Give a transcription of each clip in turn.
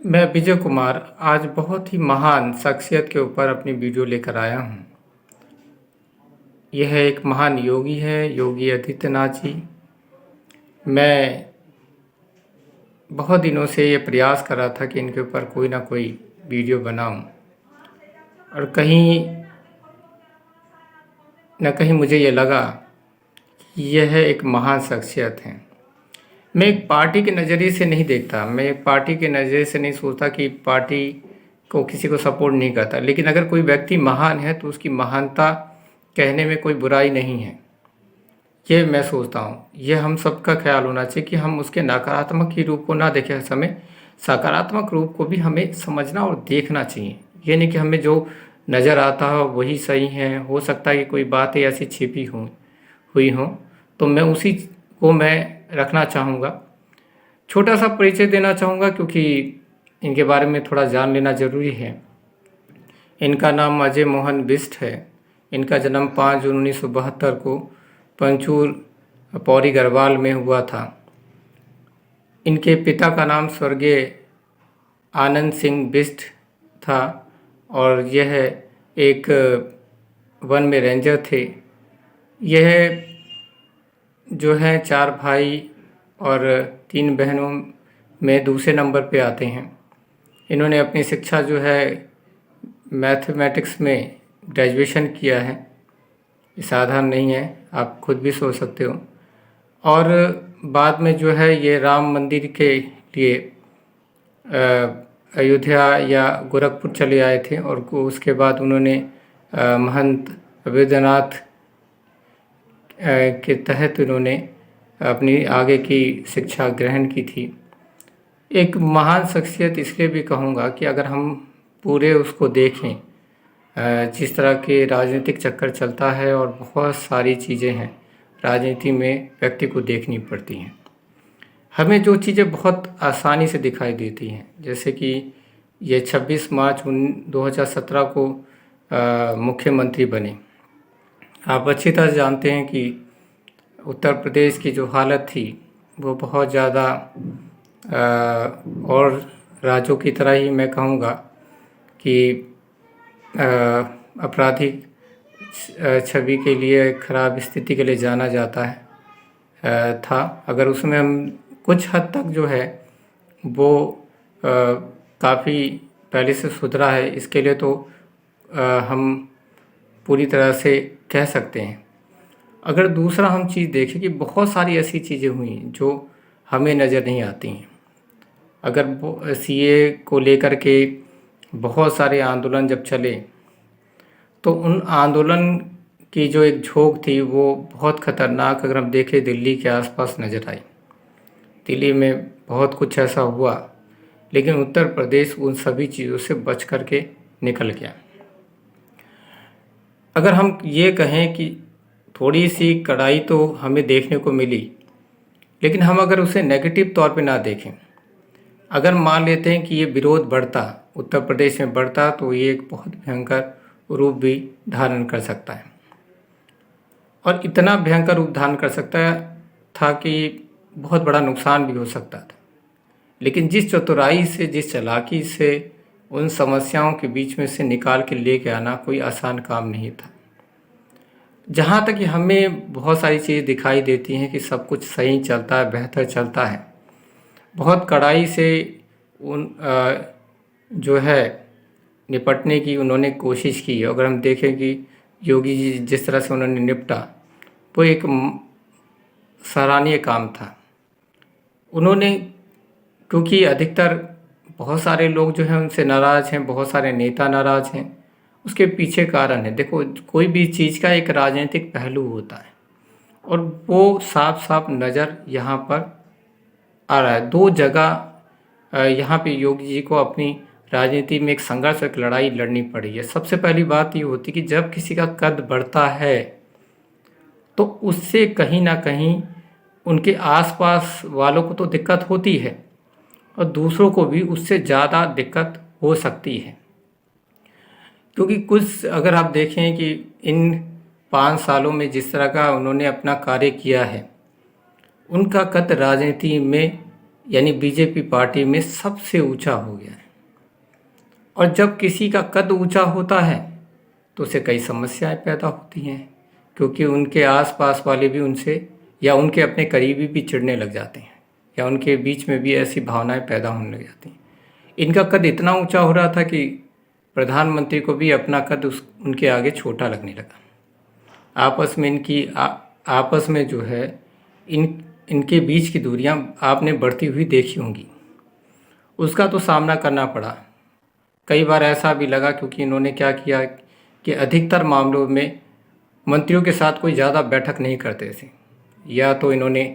मैं विजय कुमार आज बहुत ही महान शख्सियत के ऊपर अपनी वीडियो लेकर आया हूँ। यह एक महान योगी है, योगी आदित्यनाथ जी। मैं बहुत दिनों से ये प्रयास कर रहा था कि इनके ऊपर कोई ना कोई वीडियो बनाऊं, और कहीं न कहीं मुझे ये लगा कि यह एक महान शख्सियत है। मैं एक पार्टी के नज़रिए से नहीं देखता, मैं एक पार्टी के नज़रिए से नहीं सोचता कि पार्टी को किसी को सपोर्ट नहीं करता, लेकिन अगर कोई व्यक्ति महान है तो उसकी महानता कहने में कोई बुराई नहीं है। ये मैं सोचता हूँ, ये हम सबका ख्याल होना चाहिए कि हम उसके नकारात्मक ही रूप को ना देखें, हर समय सकारात्मक रूप को भी हमें समझना और देखना चाहिए। ये नहीं कि हमें जो नज़र आता हो वही सही है। हो सकता है कि कोई बातें ऐसी छिपी हुई हों, तो मैं उसी को मैं रखना चाहूँगा। छोटा सा परिचय देना चाहूँगा क्योंकि इनके बारे में थोड़ा जान लेना ज़रूरी है। इनका नाम अजय मोहन बिष्ट है। इनका जन्म 5 जून 1972 को पंचूर पौरी गढ़वाल में हुआ था। इनके पिता का नाम स्वर्गीय आनंद सिंह बिष्ट था और यह एक वन में रेंजर थे। यह जो है 4 भाई और 3 बहनों में दूसरे नंबर पे आते हैं। इन्होंने अपनी शिक्षा जो है मैथमेटिक्स में ग्रेजुएशन किया है। ये साधारण नहीं है, आप खुद भी सोच सकते हो। और बाद में जो है ये राम मंदिर के लिए अयोध्या या गोरखपुर चले आए थे, और उसके बाद उन्होंने महंत वैद्यनाथ के तहत उन्होंने अपनी आगे की शिक्षा ग्रहण की थी। एक महान शख्सियत इसलिए भी कहूँगा कि अगर हम पूरे उसको देखें, जिस तरह के राजनीतिक चक्कर चलता है और बहुत सारी चीज़ें हैं राजनीति में व्यक्ति को देखनी पड़ती हैं, हमें जो चीज़ें बहुत आसानी से दिखाई देती हैं, जैसे कि ये 26 मार्च 2017 को मुख्यमंत्री बने। आप अच्छी तरह जानते हैं कि उत्तर प्रदेश की जो हालत थी वो बहुत ज़्यादा और राज्यों की तरह ही मैं कहूँगा कि आपराधिक छवि के लिए, खराब स्थिति के लिए जाना जाता है था। अगर उसमें हम कुछ हद तक जो है वो काफ़ी पहले से सुधरा है, इसके लिए तो हम पूरी तरह से कह सकते हैं। अगर दूसरा हम चीज़ देखें कि बहुत सारी ऐसी चीज़ें हुई जो हमें नज़र नहीं आती हैं। अगर सीए को लेकर के बहुत सारे आंदोलन जब चले, तो उन आंदोलन की जो एक झोंक थी वो बहुत ख़तरनाक, अगर हम देखें, दिल्ली के आसपास नज़र आई। दिल्ली में बहुत कुछ ऐसा हुआ, लेकिन उत्तर प्रदेश उन सभी चीज़ों से बच कर के निकल गया। अगर हम ये कहें कि थोड़ी सी कड़ाई तो हमें देखने को मिली, लेकिन हम अगर उसे नेगेटिव तौर पे ना देखें, अगर मान लेते हैं कि ये विरोध बढ़ता, उत्तर प्रदेश में बढ़ता, तो ये एक बहुत भयंकर रूप भी धारण कर सकता है, और इतना भयंकर रूप धारण कर सकता था कि बहुत बड़ा नुकसान भी हो सकता था। लेकिन जिस चतुराई से, जिस चालाकी से उन समस्याओं के बीच में से निकाल के लेके आना कोई आसान काम नहीं था। जहाँ तक कि हमें बहुत सारी चीज़ें दिखाई देती हैं कि सब कुछ सही चलता है, बेहतर चलता है, बहुत कड़ाई से उन जो है निपटने की उन्होंने कोशिश की। अगर हम देखें कि योगी जी जिस तरह से उन्होंने निपटा, वो एक सराहनीय काम था। उन्होंने, क्योंकि अधिकतर बहुत सारे लोग जो हैं उनसे नाराज़ हैं, बहुत सारे नेता नाराज़ हैं, उसके पीछे कारण है। देखो, कोई भी चीज़ का एक राजनीतिक पहलू होता है, और वो साफ साफ नज़र यहाँ पर आ रहा है। 2 जगह यहाँ पे योगी जी को अपनी राजनीति में एक संघर्ष, एक लड़ाई लड़नी पड़ी है। सबसे पहली बात ये होती कि जब किसी का कद बढ़ता है तो उससे कहीं ना कहीं उनके आसपास वालों को तो दिक्कत होती है, और दूसरों को भी उससे ज़्यादा दिक्कत हो सकती है। क्योंकि कुछ अगर आप देखें कि इन 5 सालों में जिस तरह का उन्होंने अपना कार्य किया है, उनका कद राजनीति में यानी बीजेपी पार्टी में सबसे ऊंचा हो गया है। और जब किसी का कद ऊंचा होता है तो उसे कई समस्याएं पैदा होती हैं, क्योंकि उनके आसपास वाले भी उनसे या उनके अपने करीबी भी चिढ़ने लग जाते हैं, या उनके बीच में भी ऐसी भावनाएं पैदा होने लग जाती हैं। इनका कद इतना ऊंचा हो रहा था कि प्रधानमंत्री को भी अपना कद उनके आगे छोटा लगने लगा। आपस में आपस में जो है इनके बीच की दूरियां आपने बढ़ती हुई देखी होंगी। उसका तो सामना करना पड़ा। कई बार ऐसा भी लगा, क्योंकि इन्होंने क्या किया कि अधिकतर मामलों में मंत्रियों के साथ कोई ज़्यादा बैठक नहीं करते थे। या तो इन्होंने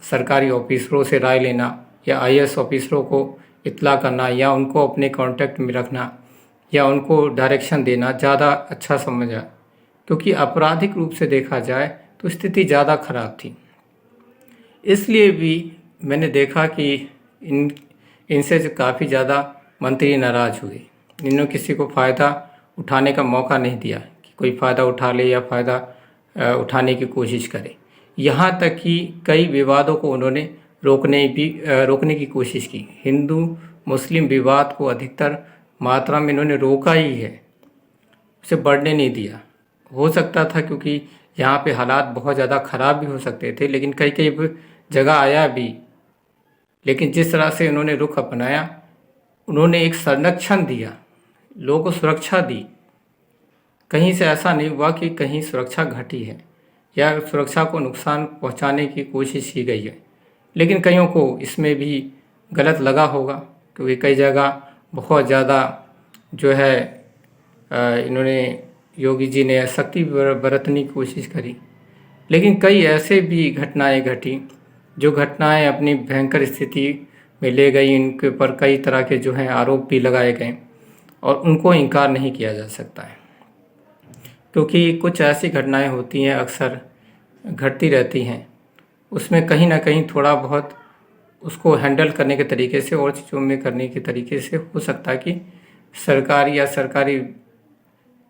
सरकारी ऑफिसरों से राय लेना, या आईएएस ऑफिसरों को इत्तला करना, या उनको अपने कांटेक्ट में रखना, या उनको डायरेक्शन देना ज़्यादा अच्छा समझा, क्योंकि आपराधिक रूप से देखा जाए तो स्थिति ज़्यादा खराब थी। इसलिए भी मैंने देखा कि इनसे काफ़ी ज़्यादा मंत्री नाराज़ हुए। इन्होंने किसी को फ़ायदा उठाने का मौका नहीं दिया कि कोई फ़ायदा उठा ले या फ़ायदा उठाने की कोशिश करे। यहाँ तक कि कई विवादों को उन्होंने रोकने की कोशिश की। हिंदू मुस्लिम विवाद को अधिकतर मात्रा में इन्होंने रोका ही है, उसे बढ़ने नहीं दिया। हो सकता था, क्योंकि यहाँ पे हालात बहुत ज़्यादा ख़राब भी हो सकते थे, लेकिन कई कई जगह आया भी। लेकिन जिस तरह से उन्होंने रुख अपनाया, उन्होंने एक संरक्षण दिया, लोगों को सुरक्षा दी। कहीं से ऐसा नहीं हुआ कि कहीं सुरक्षा घटी है या सुरक्षा को नुकसान पहुंचाने की कोशिश की गई है। लेकिन कईयों को इसमें भी गलत लगा होगा, क्योंकि कई जगह बहुत ज़्यादा जो है इन्होंने योगी जी ने सख्ती बरतने की कोशिश करी। लेकिन कई ऐसे भी घटनाएं घटी, जो घटनाएं अपनी भयंकर स्थिति में ले गई। इनके ऊपर कई तरह के जो हैं आरोप भी लगाए गए, और उनको इनकार नहीं किया जा सकता है, क्योंकि कुछ ऐसी घटनाएं होती हैं, अक्सर घटती रहती हैं। उसमें कहीं ना कहीं थोड़ा बहुत उसको हैंडल करने के तरीके से और चीज़ों में करने के तरीके से हो सकता है कि सरकारी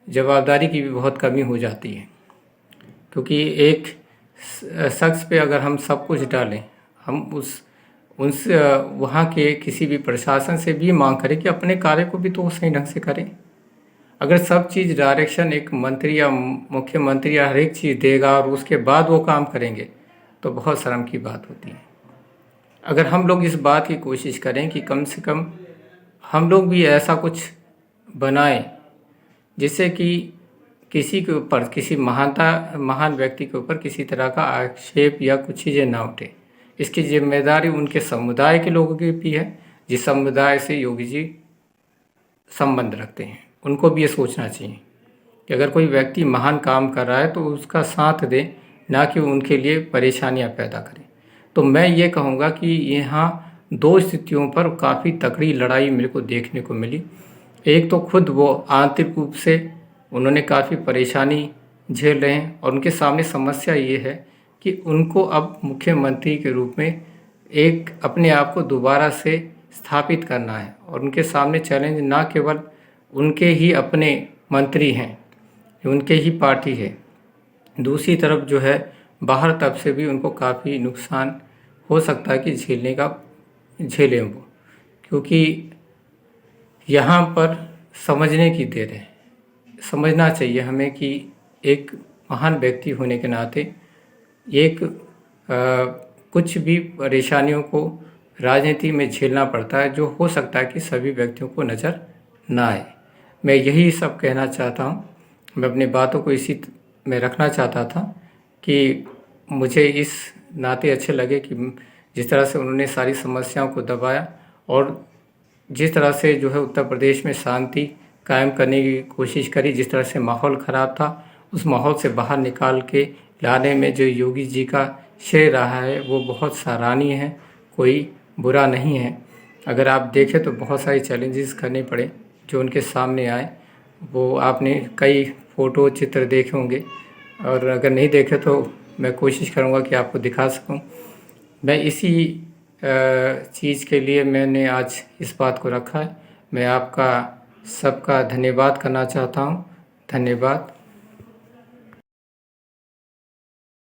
जवाबदारी की भी बहुत कमी हो जाती है। क्योंकि एक शख्स पे अगर हम सब कुछ डालें, हम उस वहाँ के किसी भी प्रशासन से भी मांग करें कि अपने कार्य को भी तो सही ढंग से करें। अगर सब चीज़ डायरेक्शन एक मंत्री या मुख्यमंत्री या हर एक चीज़ देगा और उसके बाद वो काम करेंगे, तो बहुत शर्म की बात होती है। अगर हम लोग इस बात की कोशिश करें कि कम से कम हम लोग भी ऐसा कुछ बनाएं जिससे कि किसी के ऊपर, किसी महान व्यक्ति के ऊपर किसी तरह का आक्षेप या कुछ चीज़ें ना उठे। इसकी जिम्मेदारी उनके समुदाय के लोगों की भी है, जिस समुदाय से योगी जी संबंध रखते हैं। उनको भी ये सोचना चाहिए कि अगर कोई व्यक्ति महान काम कर रहा है तो उसका साथ दे, ना कि उनके लिए परेशानियां पैदा करें। तो मैं ये कहूँगा कि यहाँ दो स्थितियों पर काफ़ी तगड़ी लड़ाई मेरे को देखने को मिली। एक तो खुद वो आंतरिक रूप से उन्होंने काफ़ी परेशानी झेल रहे हैं, और उनके सामने समस्या ये है कि उनको अब मुख्यमंत्री के रूप में एक अपने आप को दोबारा से स्थापित करना है। और उनके सामने चैलेंज ना केवल उनके ही अपने मंत्री हैं, उनके ही पार्टी है, दूसरी तरफ जो है बाहर तरफ से भी उनको काफ़ी नुकसान हो सकता है कि झेलें वो। क्योंकि यहाँ पर समझने की देर है। समझना चाहिए हमें कि एक महान व्यक्ति होने के नाते एक कुछ भी परेशानियों को राजनीति में झेलना पड़ता है, जो हो सकता है कि सभी व्यक्तियों को नज़र ना आए। मैं यही सब कहना चाहता हूँ। मैं अपनी बातों को इसी में रखना चाहता था कि मुझे इस नाते अच्छे लगे कि जिस तरह से उन्होंने सारी समस्याओं को दबाया, और जिस तरह से जो है उत्तर प्रदेश में शांति कायम करने की कोशिश करी। जिस तरह से माहौल ख़राब था, उस माहौल से बाहर निकाल के लाने में जो योगी जी का श्रेय रहा है वो बहुत सराहनीय है, कोई बुरा नहीं है। अगर आप देखें तो बहुत सारे चैलेंजेस करने पड़े जो उनके सामने आए। वो आपने कई फ़ोटो चित्र देखे होंगे, और अगर नहीं देखे तो मैं कोशिश करूँगा कि आपको दिखा सकूँ। मैं इसी चीज़ के लिए मैंने आज इस बात को रखा है। मैं आपका सबका धन्यवाद करना चाहता हूँ। धन्यवाद।